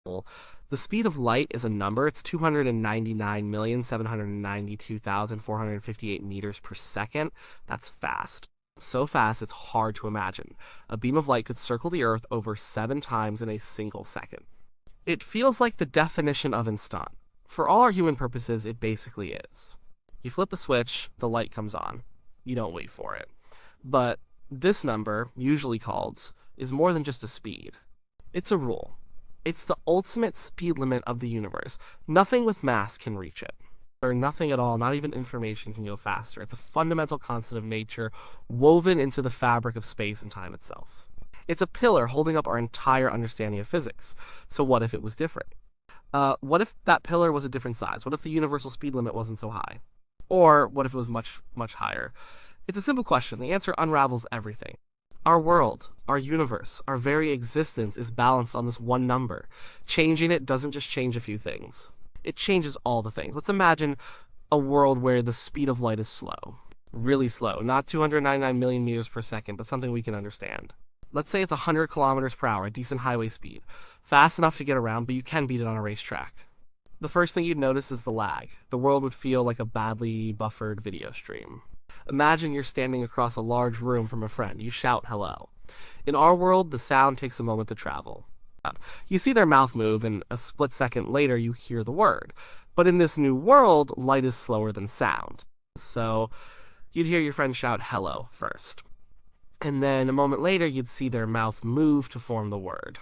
The speed of light is a number. It's 299,792,458 meters per second. That's fast. So fast, it's hard to imagine. A beam of light could circle the Earth over 7 times in a single second. It feels like the definition of instant. For all our human purposes, it basically is. You flip a switch, the light comes on. You don't wait for it. But this number, usually called, is more than just a speed. It's a rule. It's the ultimate speed limit of the universe. Nothing with mass can reach it. Or nothing at all, not even information can go faster. It's a fundamental constant of nature woven into the fabric of space and time itself. It's a pillar holding up our entire understanding of physics. So what if it was different? What if that pillar was a different size? What if the universal speed limit wasn't so high? Or what if it was much, much higher? It's a simple question. The answer unravels everything. Our world, our universe, our very existence is balanced on this one number. Changing it doesn't just change a few things. It changes all the things. Let's imagine a world where the speed of light is slow. Really slow. Not 299 million meters per second, but something we can understand. Let's say it's 100 kilometers per hour, a decent highway speed. Fast enough to get around, but you can beat it on a racetrack. The first thing you'd notice is the lag. The world would feel like a badly buffered video stream. Imagine you're standing across a large room from a friend. You shout hello. In our world, the sound takes a moment to travel. You see their mouth move, and a split second later you hear the word. But in this new world, light is slower than sound. So you'd hear your friend shout hello first. And then a moment later, you'd see their mouth move to form the word.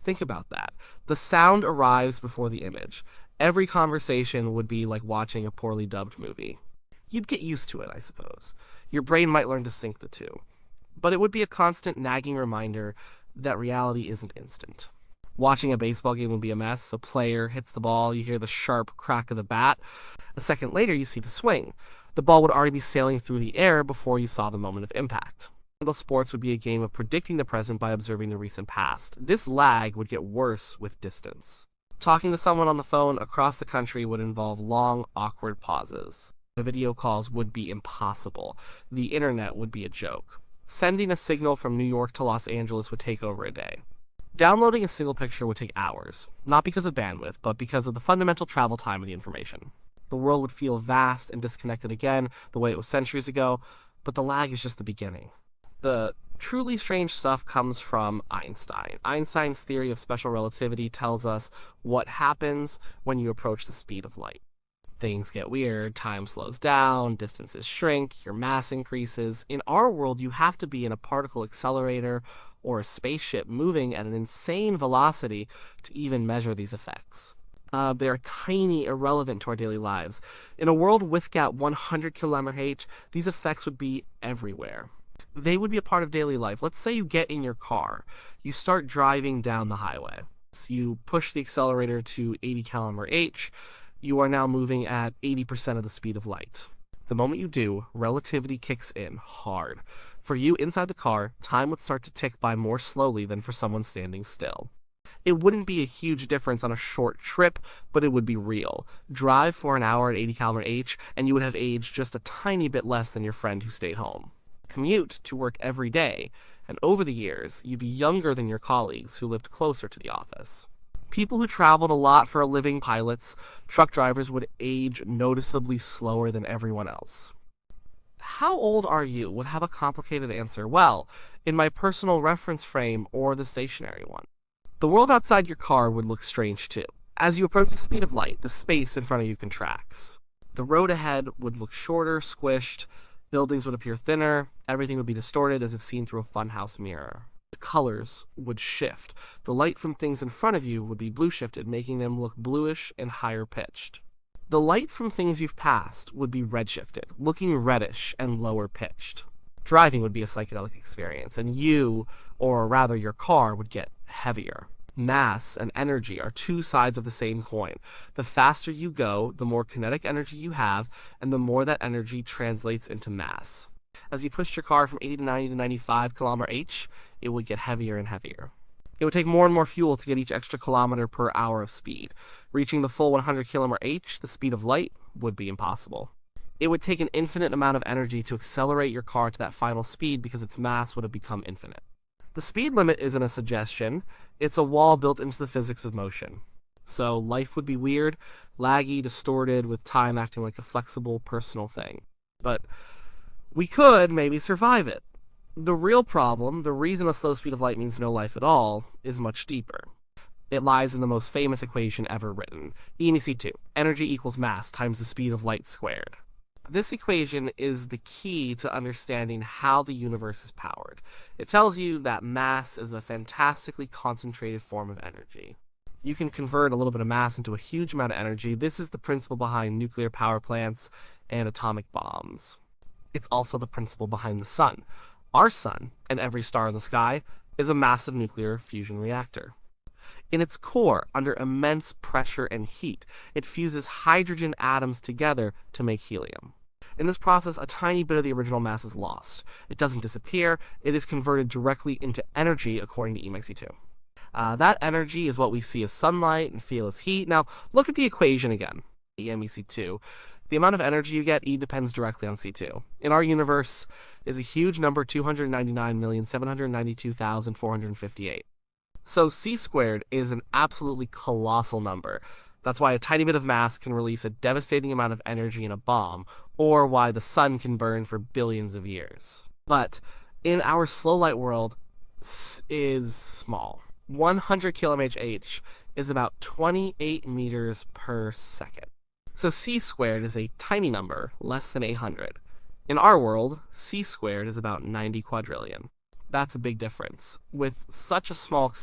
Think about that. The sound arrives before the image. Every conversation would be like watching a poorly dubbed movie. You'd get used to it, I suppose. Your brain might learn to sync the two. But it would be a constant nagging reminder that reality isn't instant. Watching a baseball game would be a mess. A player hits the ball, you hear the sharp crack of the bat. A second later, you see the swing. The ball would already be sailing through the air before you saw the moment of impact. Sports would be a game of predicting the present by observing the recent past. This lag would get worse with distance. Talking to someone on the phone across the country would involve long, awkward pauses. The video calls would be impossible. The internet would be a joke. Sending a signal from New York to Los Angeles would take over a day. Downloading a single picture would take hours, not because of bandwidth, but because of the fundamental travel time of the information. The world would feel vast and disconnected again, the way it was centuries ago, but the lag is just the beginning. The truly strange stuff comes from Einstein. Einstein's theory of special relativity tells us what happens when you approach the speed of light. Things get weird, time slows down, distances shrink, your mass increases. In our world, you have to be in a particle accelerator or a spaceship moving at an insane velocity to even measure these effects. They're tiny, irrelevant to our daily lives. In a world with gap 100 km/h, these effects would be everywhere. They would be a part of daily life. Let's say you get in your car. You start driving down the highway. So you push the accelerator to 80 km/h. You are now moving at 80% of the speed of light. The moment you do, relativity kicks in hard. For you inside the car, time would start to tick by more slowly than for someone standing still. It wouldn't be a huge difference on a short trip, but it would be real. Drive for an hour at 80 km/h, and you would have aged just a tiny bit less than your friend who stayed home. Commute to work every day, and over the years, you'd be younger than your colleagues who lived closer to the office. People who traveled a lot for a living, pilots, truck drivers, would age noticeably slower than everyone else. How old are you would have a complicated answer. Well, in my personal reference frame or the stationary one. The world outside your car would look strange too. As you approach the speed of light, the space in front of you contracts. The road ahead would look shorter, squished, buildings would appear thinner, everything would be distorted as if seen through a funhouse mirror. The colors would shift. The light from things in front of you would be blue shifted, making them look bluish and higher pitched. The light from things you've passed would be red shifted, looking reddish and lower pitched. Driving would be a psychedelic experience, and you, or rather your car, would get heavier. Mass and energy are two sides of the same coin. The faster you go, the more kinetic energy you have, and the more that energy translates into mass. As you pushed your car from 80 to 90 to 95 km/h, it would get heavier and heavier. It would take more and more fuel to get each extra kilometer per hour of speed. Reaching the full 100 km/h, the speed of light, would be impossible. It would take an infinite amount of energy to accelerate your car to that final speed because its mass would have become infinite. The speed limit isn't a suggestion, It's a wall built into the physics of motion. So life would be weird, laggy, distorted, with time acting like a flexible, personal thing. But we could maybe survive it. The real problem, the reason a slow speed of light means no life at all, is much deeper. It lies in the most famous equation ever written, EMC2, energy equals mass times the speed of light squared. This equation is the key to understanding how the universe is powered. It tells you that mass is a fantastically concentrated form of energy. You can convert a little bit of mass into a huge amount of energy. This is the principle behind nuclear power plants and atomic bombs. It's also the principle behind the sun. Our sun, and every star in the sky, is a massive nuclear fusion reactor. In its core, under immense pressure and heat, it fuses hydrogen atoms together to make helium. In this process, a tiny bit of the original mass is lost. It doesn't disappear, it is converted directly into energy according to EMC2. That energy is what we see as sunlight and feel as heat. Now, look at the equation again, EMC2. The amount of energy you get, E depends directly on C2. In our universe is a huge number, 299,792,458. So C squared is an absolutely colossal number. That's why a tiny bit of mass can release a devastating amount of energy in a bomb, or why the sun can burn for billions of years. But in our slow light world, is small. 100 kmh is about 28 meters per second. So C squared is a tiny number, less than 800. In our world, C squared is about 90 quadrillion. That's a big difference. With such a small,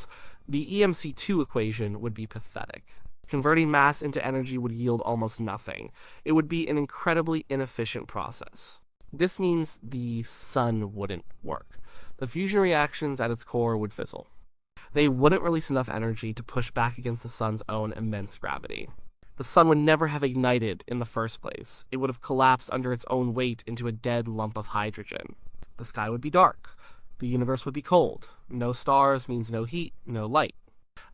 the EMC2 equation would be pathetic. Converting mass into energy would yield almost nothing. It would be an incredibly inefficient process. This means the sun wouldn't work. The fusion reactions at its core would fizzle. They wouldn't release enough energy to push back against the sun's own immense gravity. The sun would never have ignited in the first place. It would have collapsed under its own weight into a dead lump of hydrogen. The sky would be dark. The universe would be cold. No stars means no heat, no light.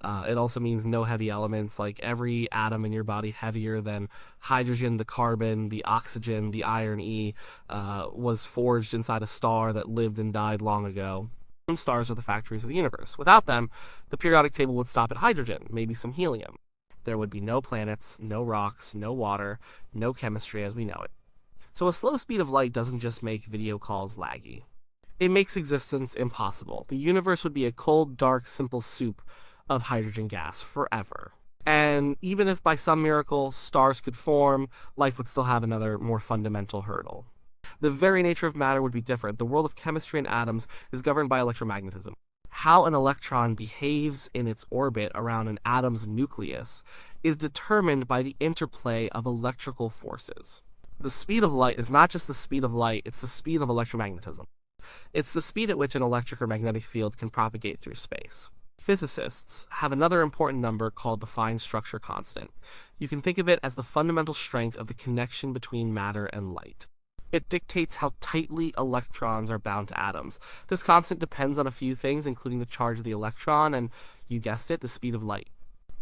It also means no heavy elements, like every atom in your body heavier than hydrogen, the carbon, the oxygen, the iron E, was forged inside a star that lived and died long ago. Stars are the factories of the universe. Without them, the periodic table would stop at hydrogen, maybe some helium. There would be no planets, no rocks, no water, no chemistry as we know it. So a slow speed of light doesn't just make video calls laggy. It makes existence impossible. The universe would be a cold, dark, simple soup of hydrogen gas forever. And even if by some miracle stars could form, life would still have another more fundamental hurdle. The very nature of matter would be different. The world of chemistry and atoms is governed by electromagnetism. How an electron behaves in its orbit around an atom's nucleus is determined by the interplay of electrical forces. The speed of light is not just the speed of light, it's the speed of electromagnetism. It's the speed at which an electric or magnetic field can propagate through space. Physicists have another important number called the fine structure constant. You can think of it as the fundamental strength of the connection between matter and light. It dictates how tightly electrons are bound to atoms. This constant depends on a few things, including the charge of the electron and, you guessed it, the speed of light.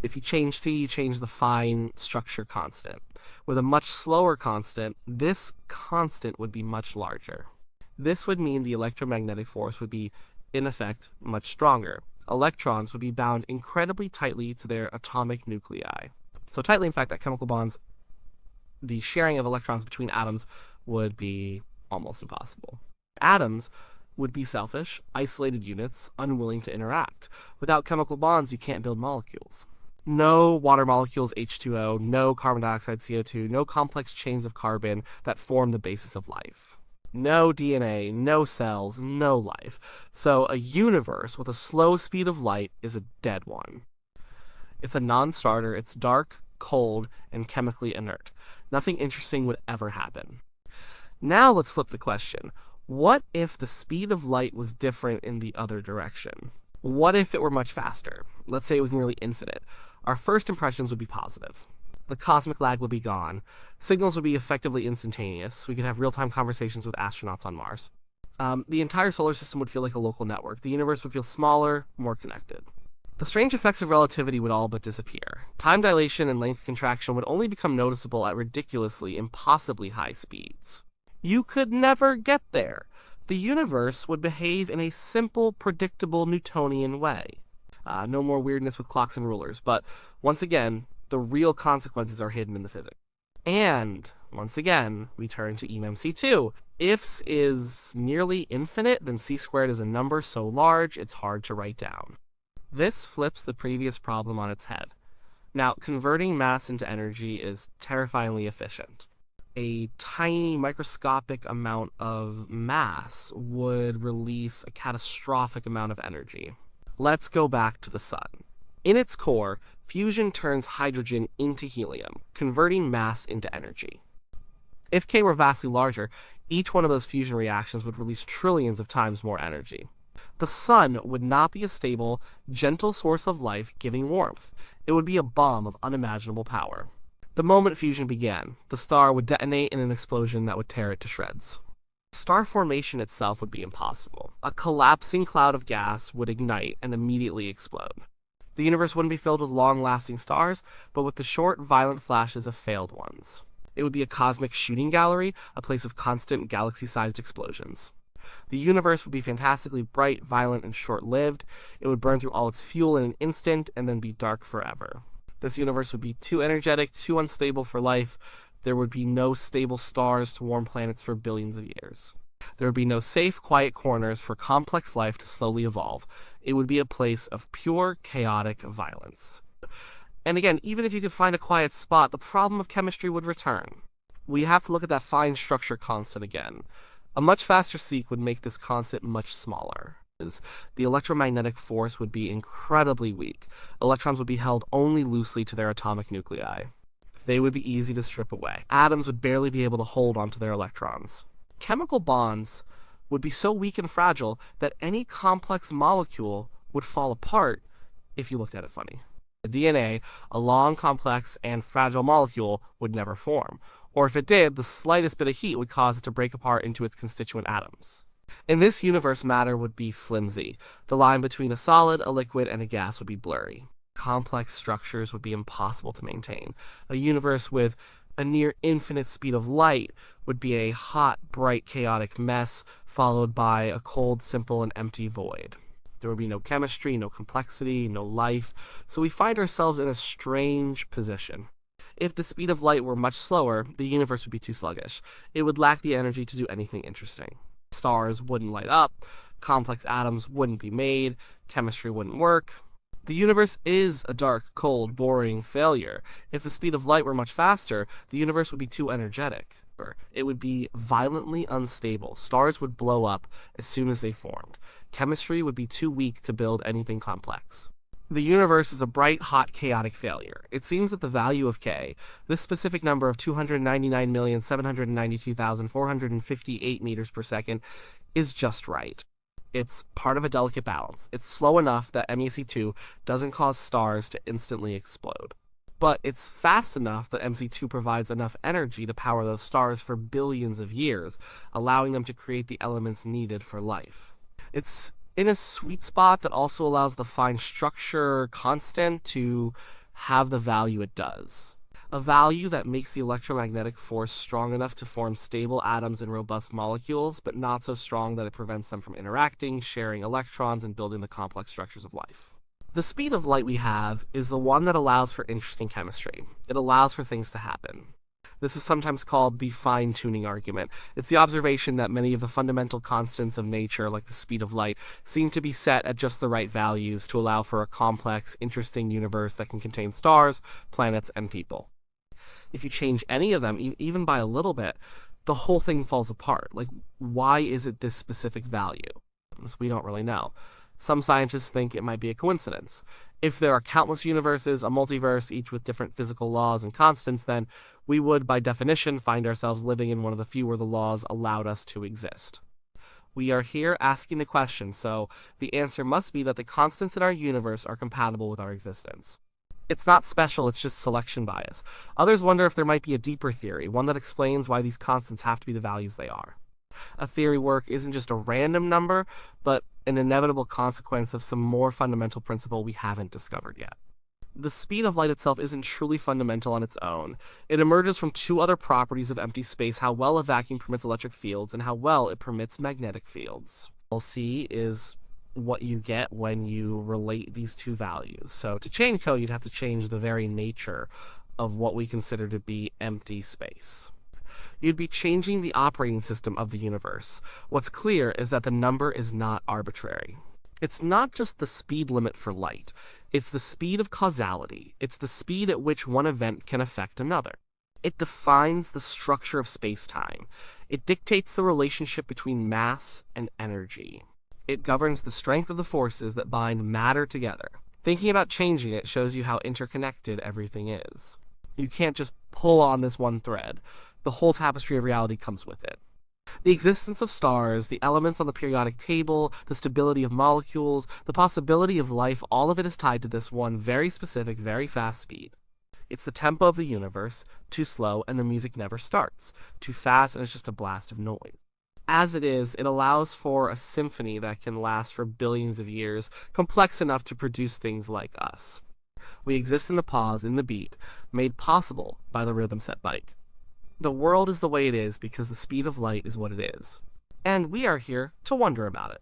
If you change t, you change the fine structure constant. With a much slower constant, this constant would be much larger. This would mean the electromagnetic force would be, in effect, much stronger. Electrons would be bound incredibly tightly to their atomic nuclei. So tightly, in fact, that chemical bonds, the sharing of electrons between atoms, would be almost impossible. Atoms would be selfish, isolated units, unwilling to interact. Without chemical bonds, you can't build molecules. No water molecules H2O, no carbon dioxide CO2, no complex chains of carbon that form the basis of life. No DNA, no cells, no life. So a universe with a slow speed of light is a dead one. It's a non-starter, it's dark, cold, and chemically inert. Nothing interesting would ever happen. Now let's flip the question. What if the speed of light was different in the other direction? What if it were much faster? Let's say it was nearly infinite. Our first impressions would be positive. The cosmic lag would be gone. Signals would be effectively instantaneous. We could have real-time conversations with astronauts on Mars. The entire solar system would feel like a local network. The universe would feel smaller, more connected. The strange effects of relativity would all but disappear. Time dilation and length contraction would only become noticeable at ridiculously, impossibly high speeds. You could never get there. The universe would behave in a simple, predictable Newtonian way. No more weirdness with clocks and rulers. But once again, the real consequences are hidden in the physics. And once again, we turn to EMC2. If c is nearly infinite, then c squared is a number so large it's hard to write down. This flips the previous problem on its head. Now, converting mass into energy is terrifyingly efficient. A tiny microscopic amount of mass would release a catastrophic amount of energy. Let's go back to the sun. In its core, fusion turns hydrogen into helium, converting mass into energy. If K were vastly larger, each one of those fusion reactions would release trillions of times more energy. The sun would not be a stable, gentle source of life giving warmth. It would be a bomb of unimaginable power. The moment fusion began, the star would detonate in an explosion that would tear it to shreds. Star formation itself would be impossible. A collapsing cloud of gas would ignite and immediately explode. The universe wouldn't be filled with long-lasting stars, but with the short, violent flashes of failed ones. It would be a cosmic shooting gallery, a place of constant galaxy-sized explosions. The universe would be fantastically bright, violent, and short-lived. It would burn through all its fuel in an instant and then be dark forever. This universe would be too energetic, too unstable for life. There would be no stable stars to warm planets for billions of years. There would be no safe, quiet corners for complex life to slowly evolve. It would be a place of pure, chaotic violence. And again, even if you could find a quiet spot, the problem of chemistry would return. We have to look at that fine structure constant again. A much faster seek would make this constant much smaller. The electromagnetic force would be incredibly weak. Electrons would be held only loosely to their atomic nuclei. They would be easy to strip away. Atoms would barely be able to hold onto their electrons. Chemical bonds would be so weak and fragile that any complex molecule would fall apart if you looked at it funny. The DNA, a long, complex, and fragile molecule, would never form. Or if it did, the slightest bit of heat would cause it to break apart into its constituent atoms. In this universe, matter would be flimsy. The line between a solid, a liquid, and a gas would be blurry. Complex structures would be impossible to maintain. A universe with a near infinite speed of light would be a hot, bright, chaotic mess, followed by a cold, simple, and empty void. There would be no chemistry, no complexity, no life, so we find ourselves in a strange position. If the speed of light were much slower, the universe would be too sluggish. It would lack the energy to do anything interesting. Stars wouldn't light up, complex atoms wouldn't be made, chemistry wouldn't work. The universe is a dark, cold, boring failure. If the speed of light were much faster, the universe would be too energetic. It would be violently unstable. Stars would blow up as soon as they formed. Chemistry would be too weak to build anything complex. The universe is a bright, hot, chaotic failure. It seems that the value of K, this specific number of 299,792,458 meters per second, is just right. It's part of a delicate balance. It's slow enough that MEC2 doesn't cause stars to instantly explode. But it's fast enough that MC2 provides enough energy to power those stars for billions of years, allowing them to create the elements needed for life. It's in a sweet spot that also allows the fine structure constant to have the value it does. A value that makes the electromagnetic force strong enough to form stable atoms and robust molecules, but not so strong that it prevents them from interacting, sharing electrons, and building the complex structures of life. The speed of light we have is the one that allows for interesting chemistry. It allows for things to happen. This is sometimes called the fine-tuning argument. It's the observation that many of the fundamental constants of nature, like the speed of light, seem to be set at just the right values to allow for a complex, interesting universe that can contain stars, planets, and people. If you change any of them, even by a little bit, the whole thing falls apart. Like, why is it this specific value? We don't really know. Some scientists think it might be a coincidence. If there are countless universes, a multiverse, each with different physical laws and constants, then we would, by definition, find ourselves living in one of the few where the laws allowed us to exist. We are here asking the question, so the answer must be that the constants in our universe are compatible with our existence. It's not special, it's just selection bias. Others wonder if there might be a deeper theory, one that explains why these constants have to be the values they are. A theory work isn't just a random number, but an inevitable consequence of some more fundamental principle we haven't discovered yet. The speed of light itself isn't truly fundamental on its own. It emerges from two other properties of empty space: how well a vacuum permits electric fields and how well it permits magnetic fields. C is what you get when you relate these two values. So to chain code, you'd have to change the very nature of what we consider to be empty space. You'd be changing the operating system of the universe. What's clear is that the number is not arbitrary. It's not just the speed limit for light, it's the speed of causality. It's the speed at which one event can affect another. It defines the structure of space-time. It dictates the relationship between mass and energy. It governs the strength of the forces that bind matter together. Thinking about changing it shows you how interconnected everything is. You can't just pull on this one thread. The whole tapestry of reality comes with it. The existence of stars, the elements on the periodic table, the stability of molecules, the possibility of life, all of it is tied to this one very specific, very fast speed. It's the tempo of the universe, too slow and the music never starts, too fast and it's just a blast of noise. As it is, it allows for a symphony that can last for billions of years, complex enough to produce things like us. We exist in the pause, in the beat, made possible by the rhythm set bike. The world is the way it is because the speed of light is what it is. And we are here to wonder about it.